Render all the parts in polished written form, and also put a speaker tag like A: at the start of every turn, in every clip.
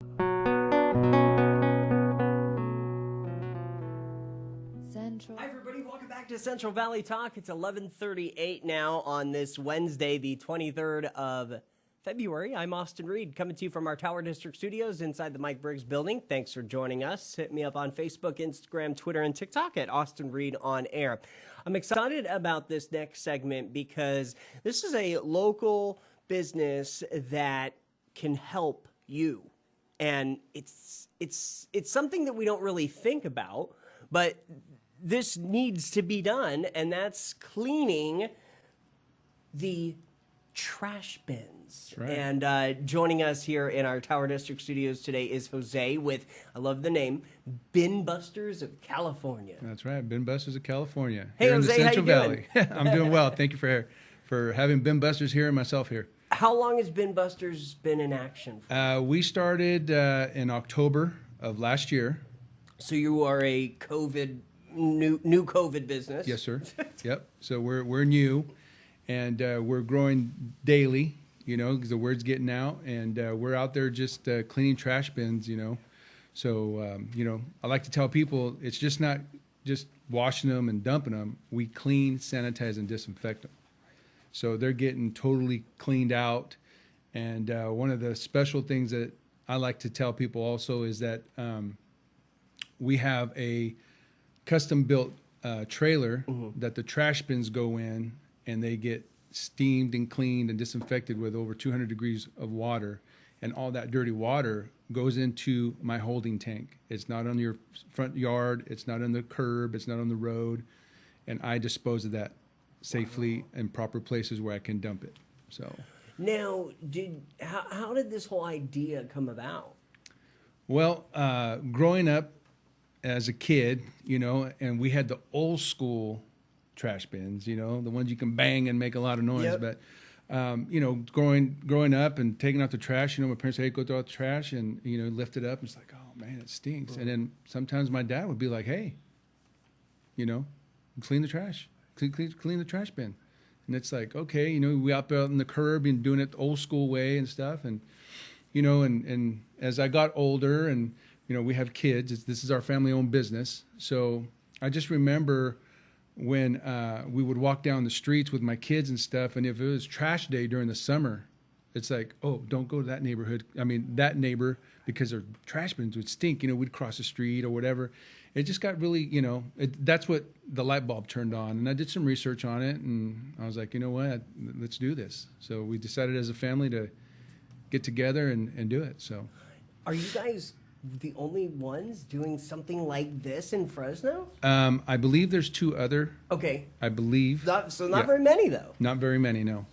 A: Hi everybody, welcome back to Central Valley Talk. It's 11:38 now on this Wednesday, the 23rd of February. I'm Austin Reed, coming to you from our Tower District studios inside the Mike Briggs building. Thanks for joining us. Hit me up on Facebook, Instagram, Twitter, and TikTok at Austin Reed on Air. I'm excited about this next segment because this is a local business that can help you. And it's something that we don't really think about, but this needs to be done, and that's cleaning the trash bins.
B: Right.
A: And joining us here in our Tower District studios today is Jose with, I love the name, BinBusters of California.
B: That's right, BinBusters of California.
A: Hey,
B: here
A: Jose,
B: in the Central
A: how you
B: Valley. I'm doing well. Thank you for having BinBusters here and myself here.
A: How long has BinBusters been in action for?
B: We started in October of last year.
A: So you are a new COVID business.
B: Yes, sir. Yep. So we're new, and we're growing daily. Because the word's getting out, and we're out there just cleaning trash bins. So I like to tell people it's just not just washing them and dumping them. We clean, sanitize, and disinfect them. So they're getting totally cleaned out. And one of the special things that I like to tell people also is that we have a custom-built trailer that the trash bins go in, and they get steamed and cleaned and disinfected with over 200 degrees of water. And all that dirty water goes into my holding tank. It's not on your front yard. It's not on the curb. It's not on the road. And I dispose of that safely in proper places where I can dump it. So
A: now, how did this whole idea come about?
B: Well, growing up as a kid, and we had the old school trash bins, the ones you can bang and make a lot of noise.
A: Yep.
B: But, growing up and taking out the trash, my parents said, hey, go throw out the trash, and, lift it up. And it's like, oh, man, it stinks. Mm-hmm. And then sometimes my dad would be like, hey, clean the trash, clean the trash bin. And it's like, okay, we out there on the curb and doing it the old school way and stuff. And, and as I got older and, we have kids, this is our family owned business. So I just remember when we would walk down the streets with my kids and stuff. And if it was trash day during the summer, it's like, oh, don't go to that neighborhood. That neighbor, because their trash bins would stink, we'd cross the street or whatever. It just got really, that's what the light bulb turned on. And I did some research on it, and I was like, you know what, let's do this. So we decided as a family to get together and do it. So,
A: are you guys the only ones doing something like this in Fresno?
B: I believe there's two other.
A: Okay.
B: I believe.
A: Not very many, though.
B: Not very many, no.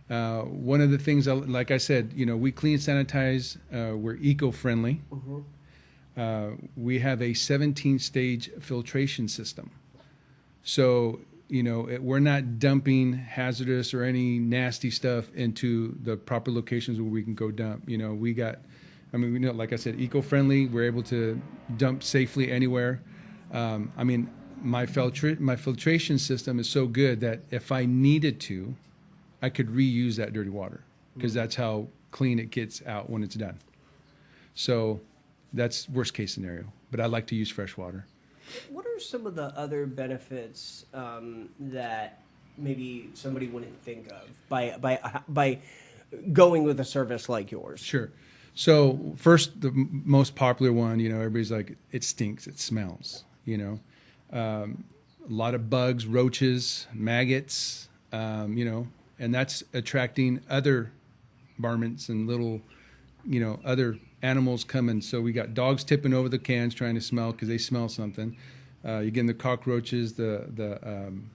B: One of the things, like I said, we clean, sanitize, we're eco-friendly. Mm-hmm. We have a 17-stage filtration system. So, we're not dumping hazardous or any nasty stuff into the proper locations where we can go dump. We got, like I said, eco-friendly. We're able to dump safely anywhere. My filtration system is so good that if I needed to, I could reuse that dirty water because that's how clean it gets out when it's done. So that's worst case scenario, but I like to use fresh water.
A: What are some of the other benefits that maybe somebody wouldn't think of by going with a service like yours?
B: Sure. So first, the most popular one, everybody's like, it stinks, it smells, a lot of bugs, roaches, maggots, and that's attracting other varmints and little, other animals coming. So we got dogs tipping over the cans trying to smell because they smell something. You're getting the cockroaches, even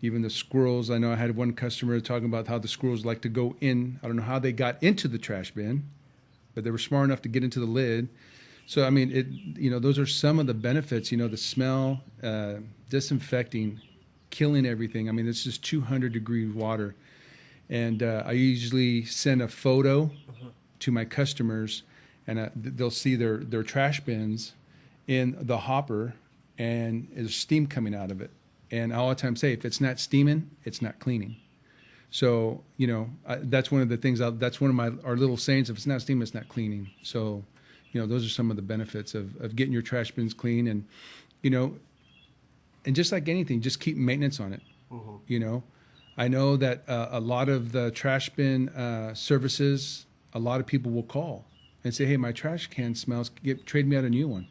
B: the squirrels. I know I had one customer talking about how the squirrels like to go in. I don't know how they got into the trash bin, but they were smart enough to get into the lid. So, those are some of the benefits, the smell, disinfecting, killing everything. It's just 200 degree water. And I usually send a photo to my customers, and they'll see their trash bins in the hopper, and there's steam coming out of it. And I all the time say, if it's not steaming, it's not cleaning. So, that's one of the things, that's one of our little sayings: if it's not steam, it's not cleaning. So, those are some of the benefits of getting your trash bins clean. And, and just like anything, just keep maintenance on it. I know that a lot of the trash bin services, a lot of people will call and say, hey, my trash can smells, trade me out a new one.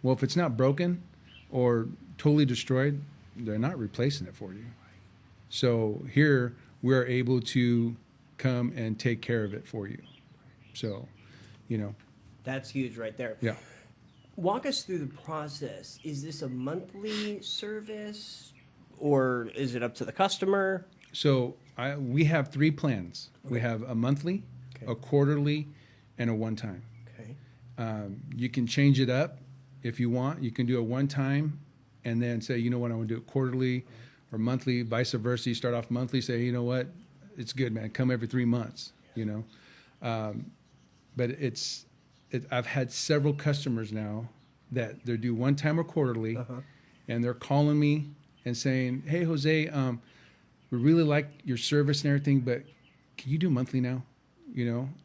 B: Well, if it's not broken or totally destroyed, they're not replacing it for you. So here we're able to come and take care of it for you. So,
A: That's huge right there.
B: Yeah.
A: Walk us through the process. Is this a monthly service or is it up to the customer?
B: So we have 3 plans.
A: Okay.
B: We have a monthly, a quarterly, and a one-time.
A: Okay.
B: You can change it up if you want. You can do a one-time and then say, you know what, I want to do it quarterly or monthly, vice versa. You start off monthly, say, you know what, it's good, man. Come every 3 months, But I've had several customers now that they do one time or quarterly, and they're calling me and saying, hey, Jose, we really like your service and everything, but can you do monthly now?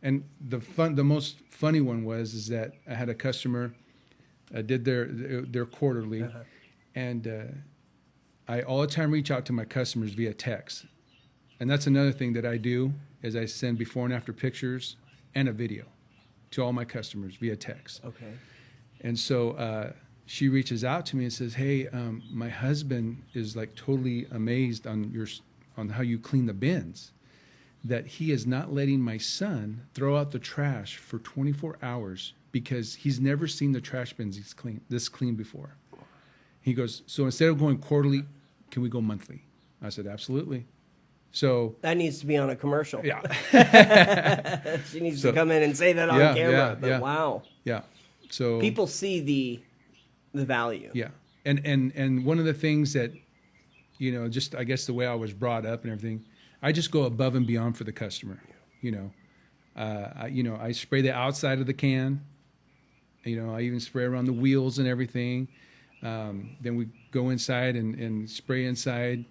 B: And the most funny one is that I had a customer did their quarterly, and I all the time reach out to my customers via text, and that's another thing that I do is I send before and after pictures and a video to all my customers via text.
A: Okay.
B: And so she reaches out to me and says, hey, my husband is like totally amazed on how you clean the bins, that he is not letting my son throw out the trash for 24 hours because he's never seen the trash bins this clean before. He goes, so instead of going quarterly, can we go monthly? I said, absolutely. So
A: that needs to be on a commercial.
B: Yeah.
A: She needs to come in and say that on camera. But wow.
B: Yeah. So
A: people see the value.
B: Yeah. And one of the things that, just I guess the way I was brought up and everything, I just go above and beyond for the customer. I spray the outside of the can. I even spray around the wheels and everything. Then we go inside and spray inside,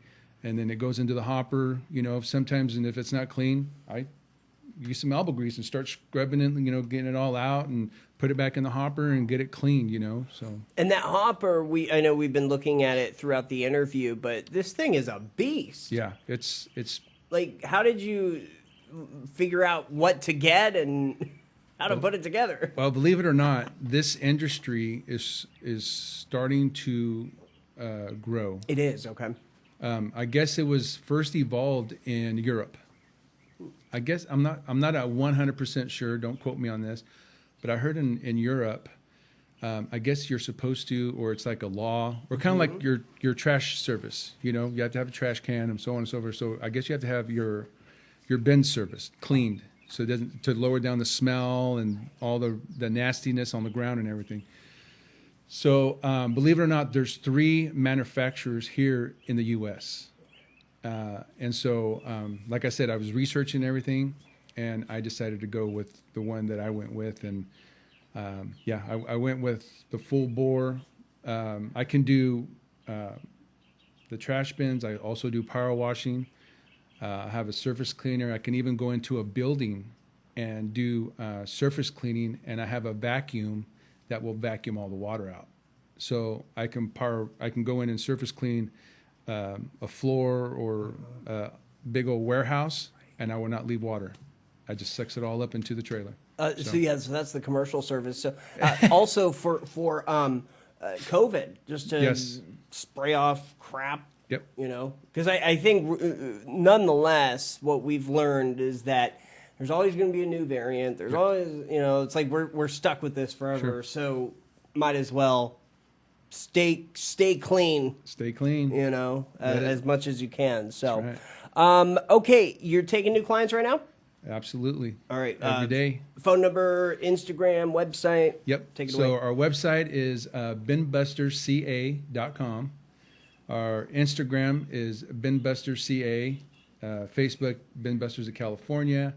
B: and then it goes into the hopper. Sometimes, and if it's not clean, I use some elbow grease and start scrubbing it, getting it all out and put it back in the hopper and get it cleaned, so.
A: And that hopper, I know we've been looking at it throughout the interview, but this thing is a beast.
B: Yeah, it's
A: like, how did you figure out what to get and how to put it together?
B: Well, believe it or not, this industry is starting to grow.
A: It is, okay.
B: I guess it was first evolved in Europe. I guess I'm not at 100% sure. Don't quote me on this, but I heard in Europe, I guess you're supposed to, or it's like a law, or kind of like your trash service. You have to have a trash can and so on and so forth. So I guess you have to have your bin service cleaned, so it doesn't, to lower down the smell and all the nastiness on the ground and everything. So believe it or not, there's 3 manufacturers here in the U.S. And so, like I said, I was researching everything, and I decided to go with the one that I went with. And I went with the full bore. I can do the trash bins. I also do power washing. I have a surface cleaner. I can even go into a building and do surface cleaning, and I have a vacuum that will vacuum all the water out. So I can go in and surface clean a floor or a big old warehouse, and I will not leave water. I just sucks it all up into the trailer.
A: So that's the commercial service. So also for COVID, just to spray off crap.
B: Yep.
A: Because I think nonetheless, what we've learned is that there's always going to be a new variant. There's always, it's like we're stuck with this forever.
B: Sure.
A: So might as well stay clean.
B: Stay clean.
A: As much as you can. So,
B: right.
A: Okay, you're taking new clients right now?
B: Absolutely.
A: All right.
B: Every day.
A: Phone number, Instagram, website.
B: Yep.
A: Take it away.
B: So our website is BinBustersCA.com. Our Instagram is BinBustersCA. Facebook, BinBusters of California.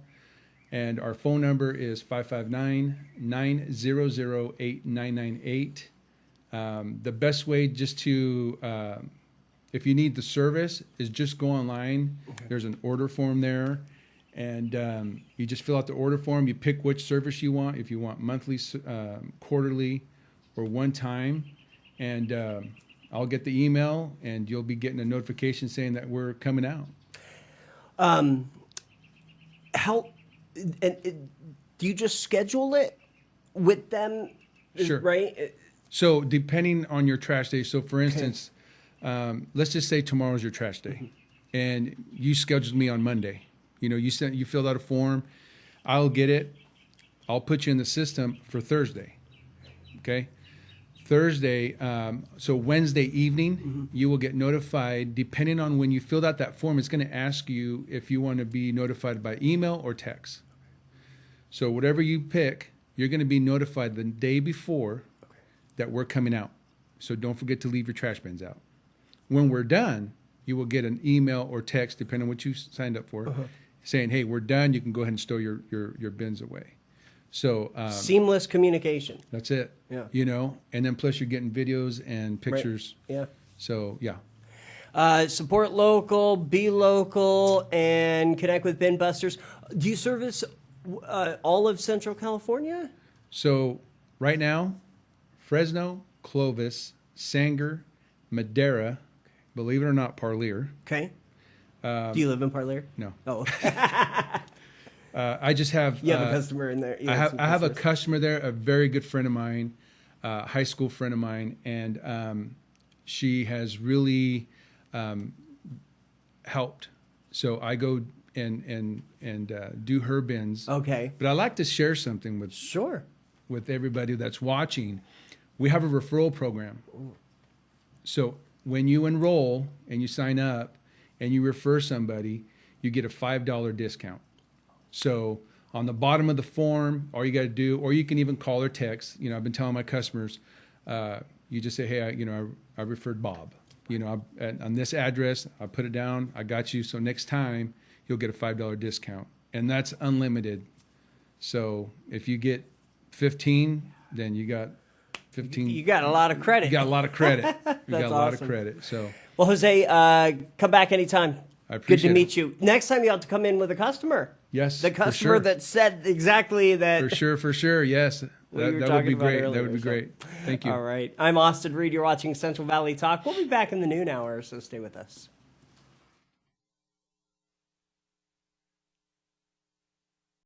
B: And our phone number is 559-900-8998. The best way just to, if you need the service, is just go online. Okay. There's an order form there, and you just fill out the order form. You pick which service you want, if you want monthly, quarterly, or one time, and I'll get the email, and you'll be getting a notification saying that we're coming out.
A: How do you just schedule it with them?
B: Sure.
A: Right.
B: So depending on your trash day. So for instance, let's just say tomorrow's your trash day, and you scheduled me on Monday. You know, you filled out a form. I'll get it. I'll put you in the system for Thursday. Okay. Thursday, so Wednesday evening, you will get notified. Depending on when you filled out that form, it's going to ask you if you want to be notified by email or text. So whatever you pick, you're going to be notified the day before that we're coming out. So don't forget to leave your trash bins out. When we're done, you will get an email or text, depending on what you signed up for, saying, hey, we're done. You can go ahead and stow your bins away. So
A: seamless communication.
B: That's it.
A: Yeah.
B: You know, and then plus you're getting videos and pictures.
A: Right. Yeah.
B: So yeah.
A: Support local, be local, and connect with BinBusters. Do you service all of Central California?
B: So right now, Fresno, Clovis, Sanger, Madera, believe it or not, Parlier.
A: Okay. Do you live in Parlier?
B: No.
A: Oh.
B: I just have.
A: You have a customer in there.
B: I have a customer there, a very good friend of mine, high school friend of mine, and she has really helped. So I go and do her bins.
A: Okay.
B: But I like to share something with everybody that's watching. We have a referral program. So when you enroll and you sign up and you refer somebody, you get a $5 discount. So on the bottom of the form, all you got to do, or you can even call or text. You know, I've been telling my customers, you just say, hey, I referred Bob. You know, on this address, I put it down. I got you. So next time, you'll get a $5 discount, and that's unlimited. So if you get 15, then you got 15.
A: You got a lot of credit.
B: You got a lot of credit. You got a lot
A: awesome.
B: of credit. So
A: well, Jose, come back anytime.
B: I appreciate
A: Good to meet you. Next time you have to come in with a customer.
B: Yes,
A: the customer that said exactly that.
B: For sure. Yes, that would be great. That would be great. Thank you.
A: All right. I'm Austin Reed. You're watching Central Valley Talk. We'll be back in the noon hour, so stay with us.